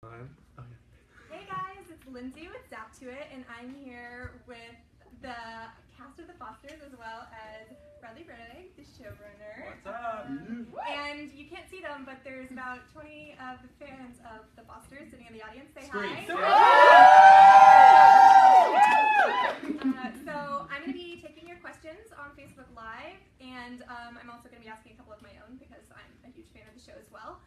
Hey guys, it's Lindsay with Zap2it, and I'm here with the cast of the Fosters as well as Bradley Brennig, the showrunner. What's up? And you can't see them, but there's about 20 of the fans of the Fosters sitting in the audience. Say hi. So I'm going to be taking your questions on Facebook Live, and I'm also going to be asking a couple of my own because I'm a huge fan of the show as well.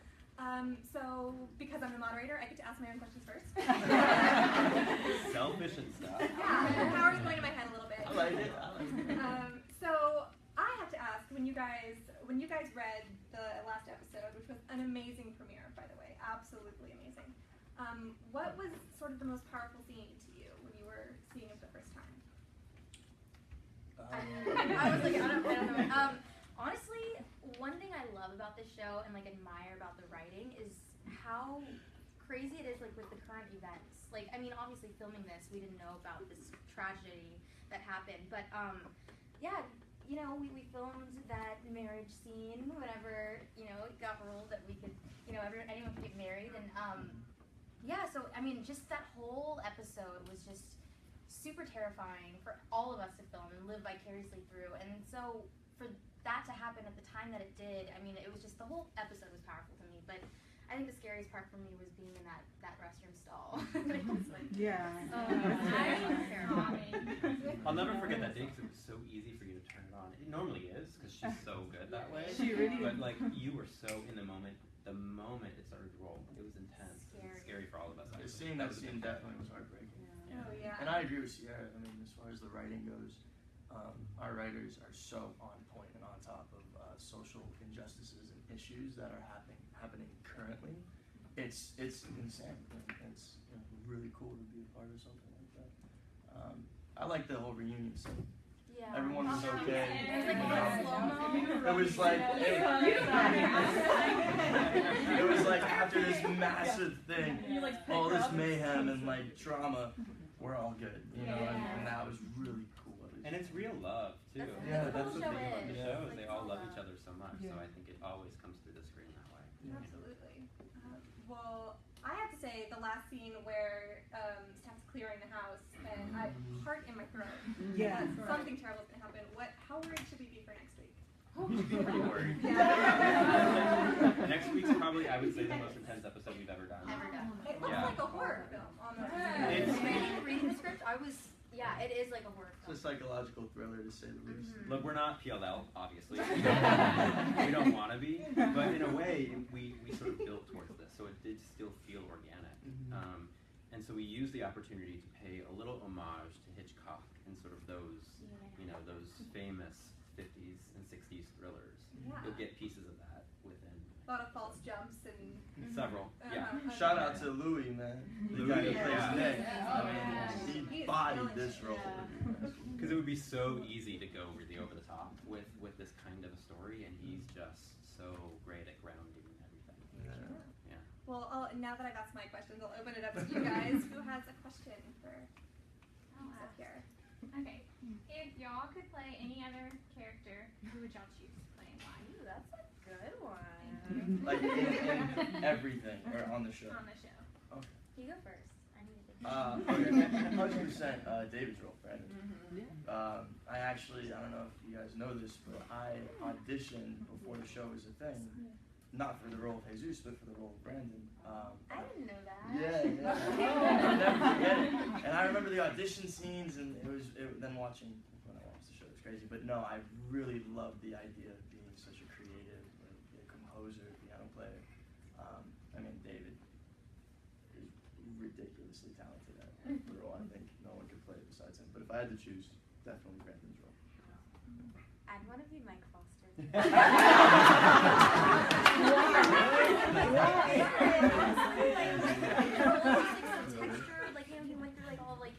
So, because I'm the moderator, I get to ask my own questions first. Selfish and stuff. Yeah, the power's going to my head a little bit. I like it. So, I have to ask, when you guys read the last episode, which was an amazing premiere, by the way, absolutely amazing, what was sort of the most powerful scene to you when you were seeing it the first time? I was like, I don't know. Honestly, one thing I love about this show and like admire about the writing is how crazy it is, like with the current events. Like, I mean, obviously filming this, we didn't know about this tragedy that happened, but yeah, you know, we filmed that marriage scene whenever, you know, it got ruled that we could, you know, anyone could get married, and yeah, so I mean, just that whole episode was just super terrifying for all of us to film and live vicariously through, and so for that to happen at the time that it did, I mean, it was just, the whole episode was powerful to me, but I think the scariest part for me was being in that restroom stall. It was like, I'll never forget that day because it was so easy for you to turn it on. It normally is because she's so good that way. She really is. But like, you were so in the moment. The moment it started to roll, it was intense. Scary. It was scary for all of us. Seeing that scene definitely was heartbreaking. Yeah. Oh yeah. And I agree with Sierra. I mean, as far as the writing goes, our writers are so on point and on top of social injustices and issues that are happening currently. It's insane. It's really cool to be a part of something like that. I like the whole reunion scene. yeah. Everyone was okay. It was like a little slow-mo. It was like it was like after this massive thing, all this mayhem and like trauma, we're all good, you know, and that was really cool. And it's real love too. That's the what thing about the show show is. is they all love each other so much. So I think it always comes through the screen that way. Absolutely. Well, I have to say the last scene where Steph's clearing the house and I heart in my throat. Yeah. Something terrible is going to happen. How worried should we be for next week? Pretty worried. Next week's probably, I would say, the most intense episode we've ever done. It looks like a horror film almost. Reading the script, it is like a horror film. It's a psychological thriller to say the least. Look, we're not PLL, obviously. We don't want to be, but in a way, we sort of built towards this, so it did still feel organic. And so we used the opportunity to pay a little homage to Hitchcock and sort of those, you know, those famous 50s and 60s thrillers. Yeah. You'll get pieces of that within. A lot of false jumps and Several, yeah. Shout out to Louis, man. The guy who plays Nick. I mean, he bodied this role. Because it would be so easy to go really over the top with this kind of a story, and he's just so great at grounding everything. Yeah. well, now that I've asked my questions, I'll open it up to you guys. Who has a question for up here? Okay, if y'all could play any other character, who would y'all choose to play and why? Ooh, that's a good one. Like in everything, or on the show. On the show. Okay. You go first. I need to think. 100% David's role, Brandon. I actually, I don't know if you guys know this, but I auditioned before the show was a thing. Not for the role of Jesus, but for the role of Brandon. I didn't know that. Yeah. I'll never forget it. And I remember the audition scenes, and then watching when I watched the show, it was crazy. But no, I really loved the idea of being such a creative, like, a composer, piano player. I mean, David is ridiculously talented at the role. I think no one could play it besides him. But if I had to choose, definitely Brandon's role. I'd want to be Mike Foster. Like, you know, he went through like all like,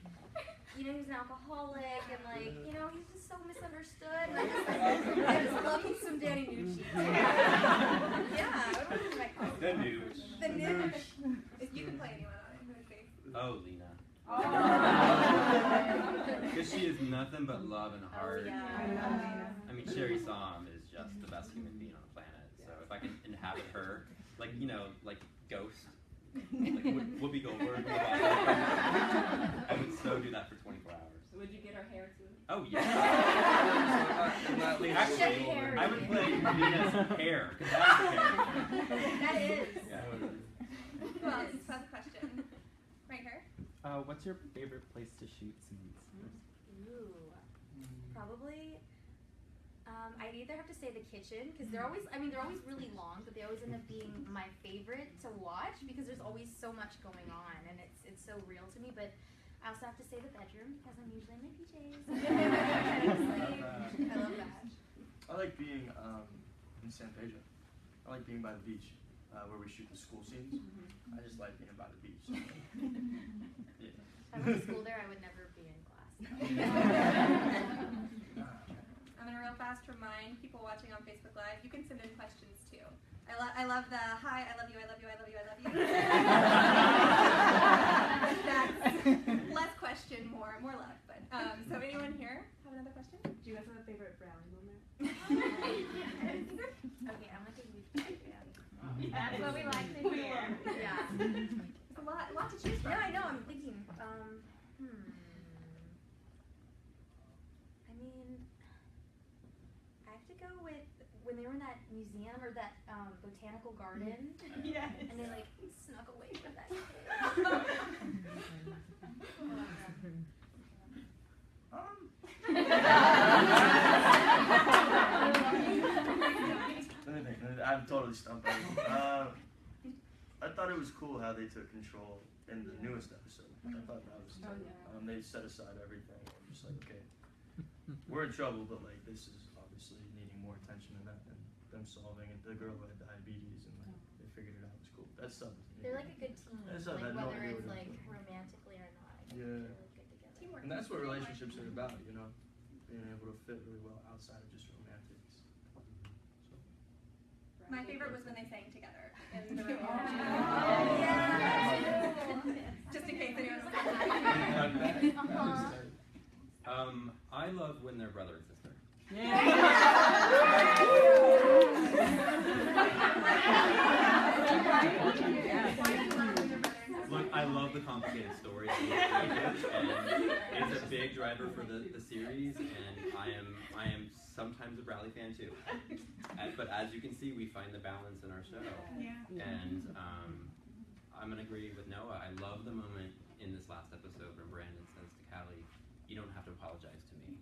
you know, he was an alcoholic and like, you know, he's just so misunderstood. And I just love me some Danny Nucci. Yeah, I would want to be Mike Foster. The Nooch. The Nooch. If you could play anyone on it, who would it be? Oh, Lena. Because she is nothing but love and heart. Yeah. I mean, Sherry Som is just the best human being on the planet. So if I can inhabit her, like, you know, like Ghost, Like Whoopi Goldberg. I would so do that for 24 hours. Would you get her hair too? Oh yeah. Actually, Actually, I would play Nina's hair, because that's hair. That is. Yeah. Who else has a question? Right here. What's your favorite place to shoot scenes? Ooh, probably. I'd either have to say the kitchen, because they're always really long, but they always end up being my favorite to watch because there's always so much going on and it's so real to me. But I also have to say the bedroom because I'm usually in my PJs. I love that. I like being in San Pedro. I like being by the beach where we shoot the school scenes. I just like being by the beach. So, yeah. If I went to school there, I would never be in class. I'm gonna real fast remind people watching on Facebook Live, you can send in questions too. I love the hi, I love you, I love you, I love you, I love you. That's less question, more love. But so anyone here have another question? Do you guys have a favorite brownie moment? Okay, I'm gonna take a leaf. That's what we like to hear. Yeah. It's a lot to choose from. Yeah, I know. I'm thinking. I mean, I have to go with when they were in that museum or that botanical garden. Yes. And they like snuck away from that kid. I'm totally stumped. I thought it was cool how they took control in the newest episode. I thought that was they set aside everything. I'm just like, okay, we're in trouble, but like this is obviously needing more attention than that, and them solving it. The girl who had diabetes and like they figured it out. It was cool. That stuff. They're like a good team. That's Like something I had no whether idea it's what it like was. romantically or not. I think Yeah. they're really good together. Teamwork. And that's what relationships are about, you know, being able to fit really well outside of just romantics. So. My favorite was when they sang together in the room. Yeah. Just in case anyone was I love when they're brother and sister. Look, I love the complicated stories and it's a big driver for the series, and I am sometimes a Bradley fan too. But as you can see, we find the balance in our show. And I'm gonna agree with Noah. I love the moment in this last episode when Brandon says to Callie, "You don't have to apologize to me."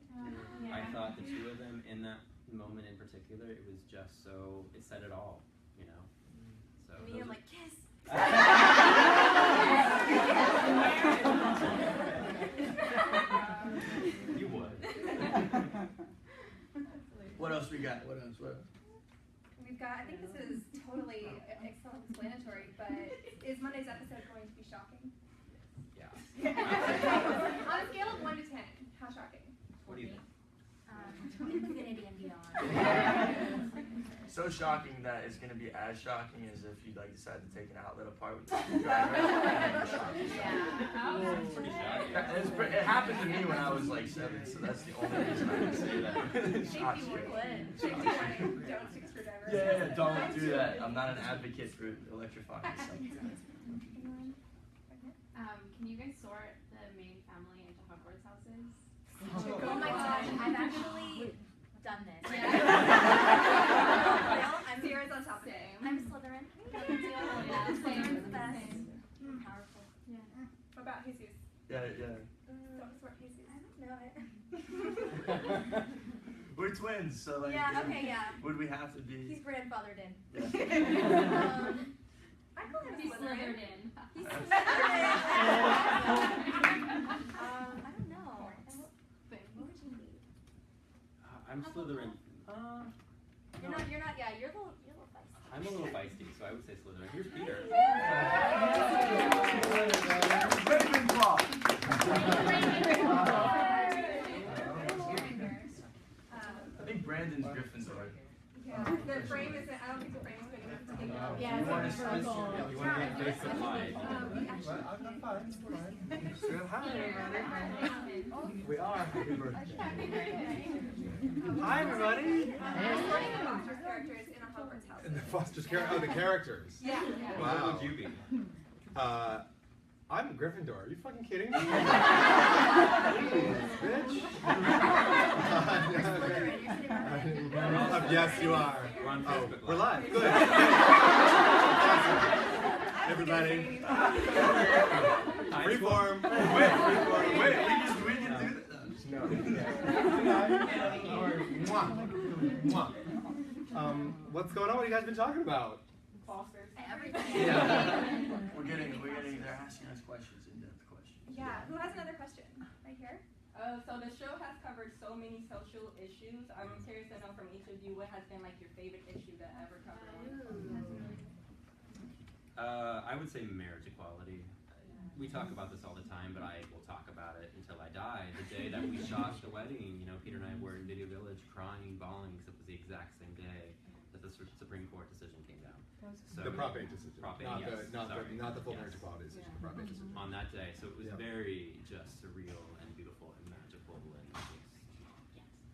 I thought the two of them in that moment in particular, it was just so, it said it all, you know. So Me, I'm like, kiss. You would. What else we got? What else? We've got, I think this is totally self-explanatory, but is Monday's episode going to be shocking? Yeah. On a scale of 1 to 10, how shocking? What do you think? Infinity and beyond. So shocking that it's gonna be as shocking as if you like decide to take an outlet apart with the screwdriver. It's pretty shocking. It happened to me when I was like 7, so that's the only reason I can say that. It shocks you. Safety warning, don't stick screwdrivers. Yeah, don't do that. I'm not an advocate for electrifying stuff. Can you guys sort the main family into Hogwarts houses? Oh my gosh, I've actually done this. I'm Sierra's on top of it. I'm Slytherin. Slytherin's the best. Powerful. What about Jesus? Yeah. Don't sort Jesus. I don't know it. We're twins, so like. Yeah, okay, yeah. Would we have to be? He's grandfathered in. Yeah. I call him He's Slytherin. slithered in. He's Slytherin. I don't know. What would you need? I'm Slytherin. You're not, yeah, you're a little feisty. I'm a little feisty, so I would say Slytherin. Here's Peter. Ravenclaw. I think Brandon's Gryffindor. Yeah, the frame is, I don't think the frame is good enough to take out. Yeah, You it's want like to a circle. you want to be Facebook Live. We are. Happy birthday. Hi, everybody. Sorting the Foster's characters in a Hogwarts house. And the Foster's character. Oh, the characters. Yeah. Wow. What would you be? I'm Gryffindor. Are you fucking kidding me? Please, bitch. Yes, you are. We're on Facebook We're Live. live. Good. Everybody. Freeform. Wait, we can do that. No. What's going on? What have you guys been talking about? Everything. Yeah. They're asking us questions, in-depth questions. Yeah, who has another question? Right here? So the show has covered so many social issues. I'm curious to know from each of you what has been like your favorite issue that ever covered on. I would say marriage equality. We talk about this all the time, but I will talk about it until I die. The day that we shot the wedding, Peter and I were in Video Village crying, bawling, because it was the exact same day that the Supreme Court decision came down. So, The Prop 8 decision. Prop 8, not, yes. not the full Yes. marriage equality decision. The Prop 8 decision. On that day, so it was very just surreal and beautiful and magical, and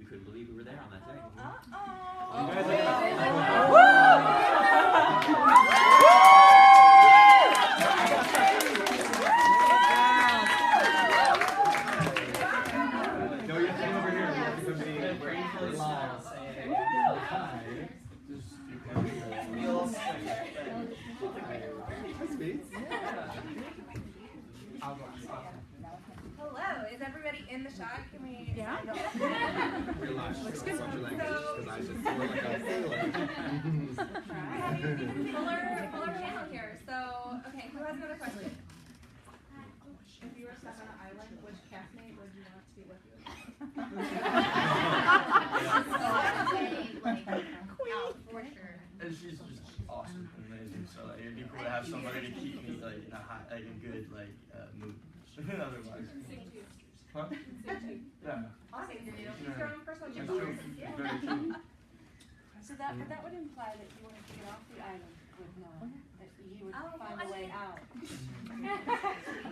we couldn't believe we were there on that day. You guys No, you have to come over here. You have to come be live. Hello, is everybody in the shot? Can we Yeah. sign off? Relax. Such a language, because I just feel like I'm Fuller panel here. So, okay, who has another question? If you were stuck on an island, which castmate would you want to be with you? Out for sure. And she's just awesome and amazing. So like, it'd be cool to have somebody to keep me like in a good mood. Otherwise. Huh? Yeah. Awesome. Yeah. She's your own personal That's gym true. coach. Very true. So that would imply that you wanted to get off the island with Noah, that you would Oh, find I a way mean- out.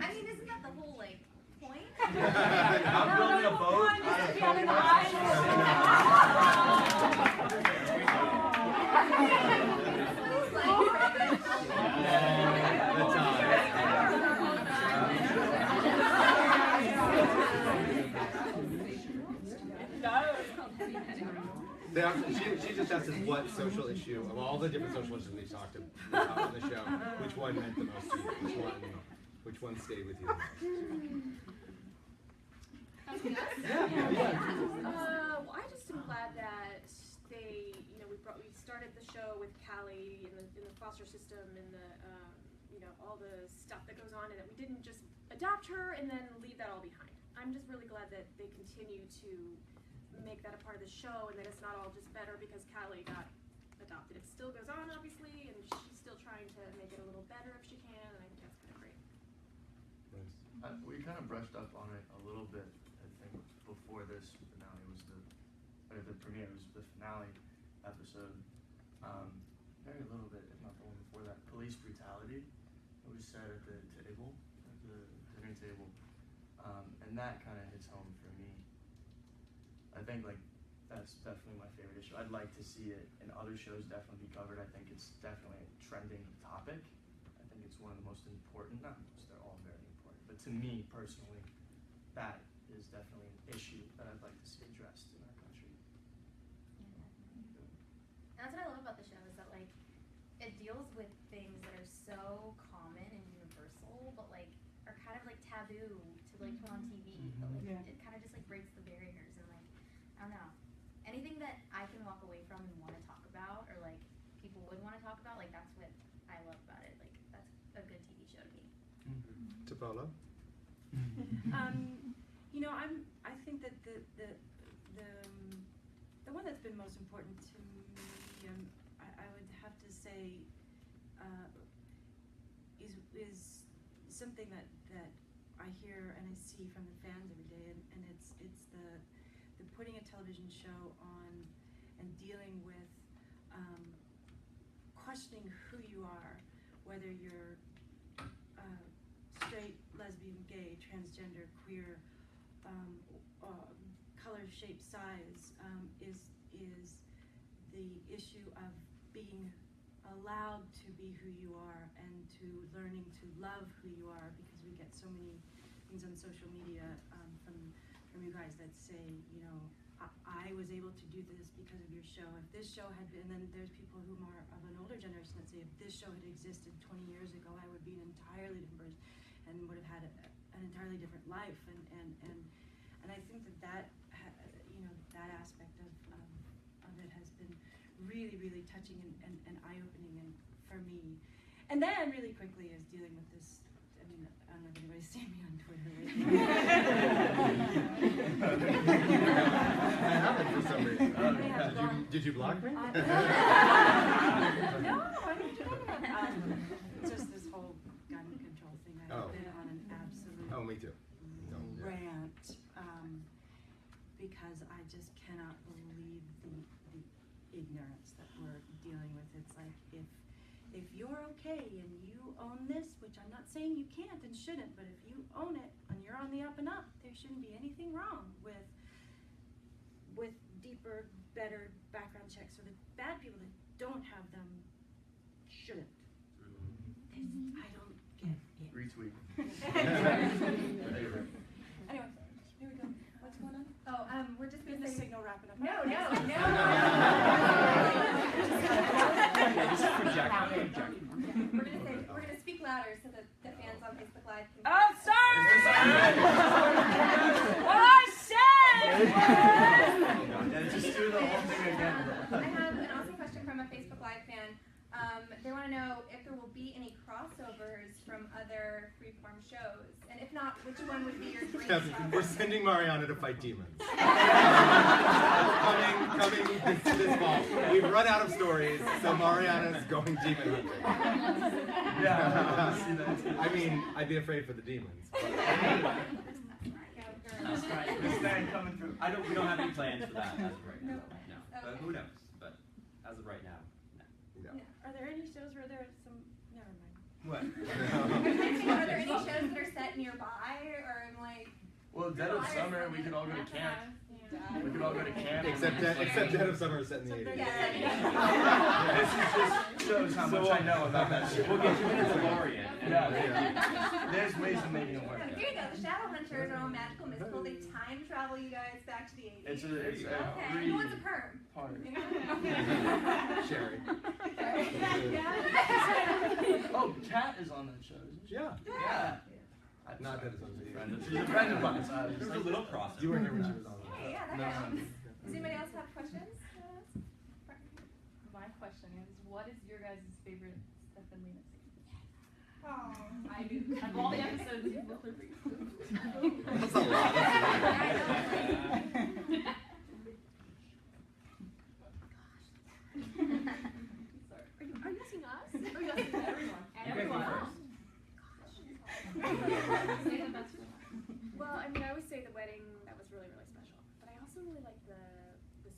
I mean, isn't that the whole point? I'm building a boat. She just asked us what social issue, of all the different social issues we talked about on the show, which one meant the most to you? Which one stayed with you the most? Well, I just am glad that they, we started the show with Callie in the foster system and all the stuff that goes on, and that we didn't just adopt her and then leave that all behind. I'm just really glad that they continue to make that a part of the show, and that it's not all just better because Callie got adopted. It still goes on, obviously, and she's still trying to make it a little better if she can, and I think that's kind of great. We kind of brushed up on it a little bit, I think, before this finale was the premiere was the finale episode. Very little bit, if not the one before that. Police brutality. It was said at the table, at the dinner table, and that kind of hits home for me. I think that's definitely my favorite issue. I'd like to see it in other shows definitely be covered. I think it's definitely a trending topic. I think it's one of the most important, not most, they're all very important, but to me personally, that is definitely an issue that I'd like to see addressed in our country. That's what I love about the show, is that it deals with things that are so common and universal, but are kind of taboo to put on TV. But it kind of just breaks the barriers, and I don't know, anything that I can walk away from and want to talk about, or people would want to talk about, that's what I love about it. That's a good TV show to me. Tapola? I think that the one that's been most important to me, I would have to say, is something that I hear and I see from the fans every day, and it's the putting a television show on and dealing with questioning who you are, whether you're straight, lesbian, gay, transgender, queer, color, shape, size, is the issue of being allowed to be who you are and to learning to love who you are, because we get so many things on social media from you guys that say, you know, I was able to do this because of your show. If this show had been, and then there's people who are of an older generation that say, if this show had existed 20 years ago, I would be an entirely different person and would have had an entirely different life. And I think that you know, that aspect of it has been really, really touching and eye-opening and for me. And then really quickly is dealing with this. I mean, I don't know if anybody's seen me on Twitter I haven't for some reason. Did you block me? No, I didn't do that. Just this whole gun control thing. I've been on an absolute me too. rant because I just cannot believe the ignorance that we're dealing with. It's like if you're okay and you own this, which I'm not saying you can't and shouldn't, but if you own it and you're on the up and up, there shouldn't be anything wrong with deeper, better background checks. So the bad people that don't have them shouldn't. I don't get it. Retweet. Anyway, here we go. What's going on? Oh, we're just Getting gonna the say signal wrapping up. no. We're gonna speak louder so that the fans on Facebook Live can. Oh, sorry! What I said! Yeah, just do the whole thing again. I have an awesome question from a Facebook Live fan. They want to know if there will be any crossovers from other freeform shows, and if not, which one would be your dream crossover? We're sending Mariana to fight demons. coming this fall. We've run out of stories, so Mariana's going demon hunting. Yeah, see that too. I mean, I'd be afraid for the demons. But That's right. This man coming through. We don't have any plans for that as of right now. No. No. But who knows? But as of right now, no. Are there any shows where there's some... Never mind. What? Are there any shows that are set nearby, or like? Well, Dead of Summer, we could all go to camp. We could all go to camp. Except Dead of Summer is set in the 80s. This is just shows how much I know about that shit. We'll get you in a DeLorean. Yeah. There's ways of making it work. Here you go. The Shadowhunters are all magical, mystical. They time travel you guys back to the 80s. It's a okay. free Who wants a perm? part. Sherry. Oh, Kat is on that show, isn't she? Yeah. Yeah. Not Dead of Summer. She's a friend of mine. There's a little crossover. You weren't here when she was on. Hey, yeah, that counts. Does anybody else have questions? My question is, what is your guys' favorite Steph and Lena scene? Oh, I do. Out of all the episodes, you both are pretty cool. That's a lot. Are you asking us? Or are you asking everyone? Everyone. Say the best one. Well, I mean, I always say the wedding, that was really, really special. But I also really like the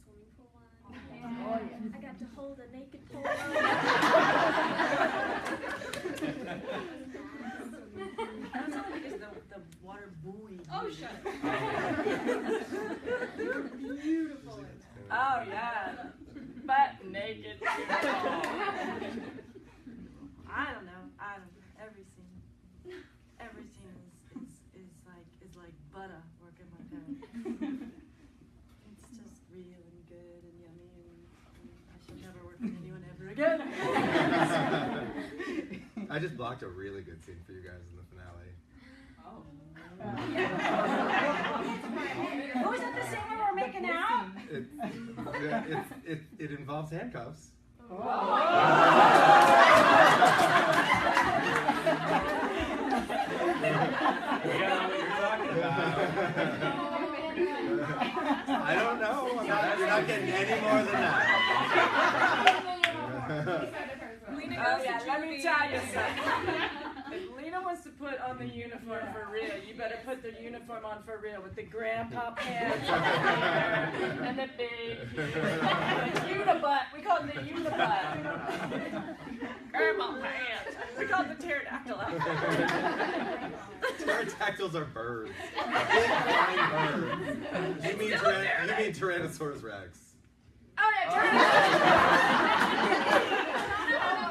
swimming pool one. Oh, yeah. I got to hold a naked pole. That's only because the water buoy. Oh, shut up. Beautiful. Oh, yeah. Butt naked. I don't know. Every scene is like butter working with her. It's just real and good and yummy, and I should never work with anyone ever again. I just blocked a really good scene for you guys in the finale. Oh, is that the scene where we're making out? It involves handcuffs. I don't know. You're not getting any more than that. Let me tell you something. If Lena wants to put on the uniform for real, you better put the uniform on for real with the grandpa pants and the big unibutt. We call it the unibutt. Grandpa pants. We call it the pterodactyl. Pterodactyls are birds. Big flying birds. You mean Tyrannosaurus Rex. Oh yeah, pterodactyl.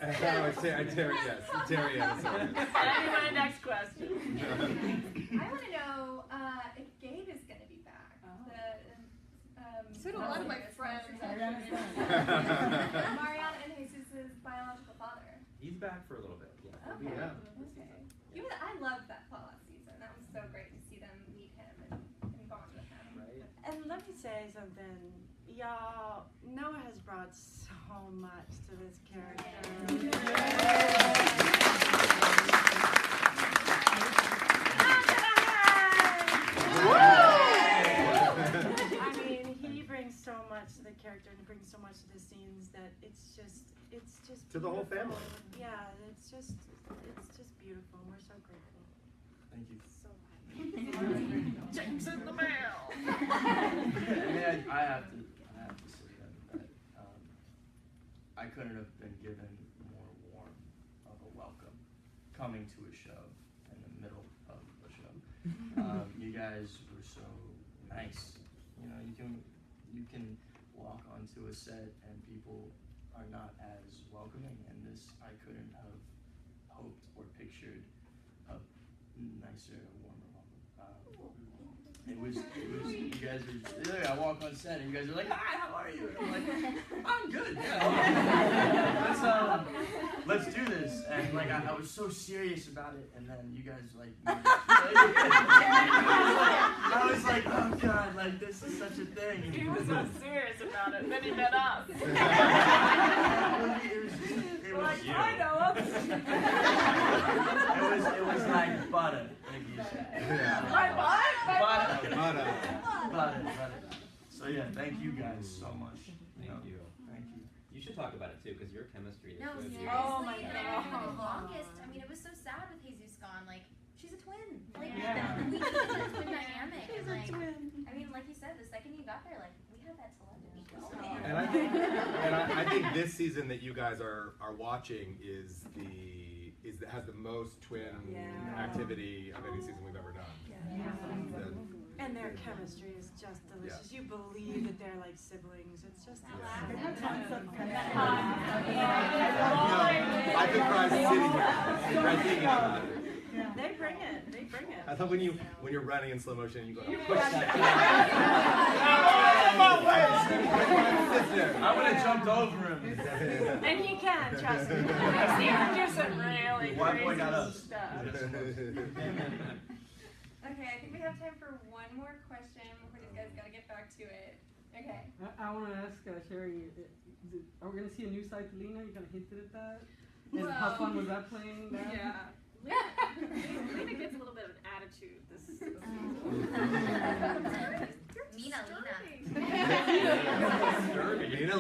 No, it's Terry, yes. Terry Anderson. Anyway, next question. I want to know if Gabe is going to be back. So do a lot of my friends. Mariana and Jesus' biological father. He's back for a little bit. Yeah. Okay. Yeah. Okay. I loved that fall last season. That was so great to see them meet him and bond with him. Right. And let me say something. Y'all, Noah has brought so much to this character. I mean, he brings so much to the character and he brings so much to the scenes that it's just To the whole beautiful. family. Yeah, it's just beautiful. We're so grateful. Thank you. So Checks in the mail. I mean, I have to say that I couldn't have been given more warm of a welcome coming to a show in the middle of a show. You guys were so nice. You know, you can walk onto a set and people are not as welcoming, and this I couldn't have hoped or pictured a nicer, warmer welcome. It was, you guys are, I walk on set and you guys are like, hi, how are you? And I'm like, I'm good, yeah. Let's do this. And like, I was so serious about it, and then you guys like, I was like, oh God, like this is such a thing. He was so serious about it, then he met us. It was you. I know It was like butter, like you said. Butter. So yeah, thank you guys so much. Thank you. Thank you. You should talk about it too, because your chemistry is No, good. seriously. Oh my and God. for the longest, I mean, it was so sad with Jesus gone. Like, she's a twin. Like, Yeah. we needed that twin dynamic. She's And a like, twin. I mean, like you said, the second you got there, like, we had that telepathy. And I think this season that you guys are watching has the most twin activity of any season we've ever done. And their chemistry is just delicious. You believe that they're like siblings. It's just I think I was sitting here right thinking about it. They bring it. They bring it. I thought when you're running in slow motion and you go to push that. I would have jumped over him. And he can, trust me. I've seen him do some really Why point at crazy us? stuff. Okay, I think we have time for one more question before these guys gotta get back to it. Okay. I want to ask Sherry, are we going to see a new side to Lena? You kind of hinted at that. And how fun was that playing that? Yeah. Lena gets a little bit of an attitude this season.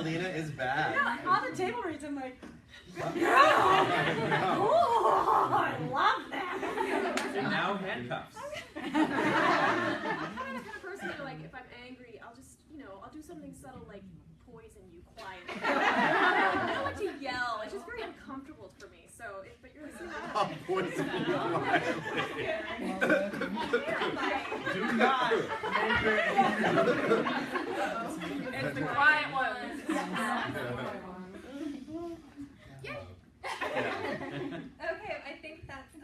Lena is bad. Yeah, on the table reads, I'm like, No. oh, I love that. And now handcuffs. I'm kind of the kind of person that, like, if I'm angry, I'll just, I'll do something subtle like poison you quietly. I don't like to yell. It's just very uncomfortable for me. So, but you're listening to I'll poison you quietly. Do not make her angry. It's the quiet ones. Okay, I think that's us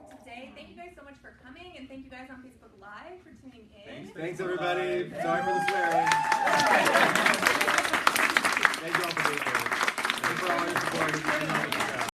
for today. Thank you guys so much for coming, and thank you guys on Facebook Live for tuning in. Thanks everybody. Sorry for the swearing. Thank you all for being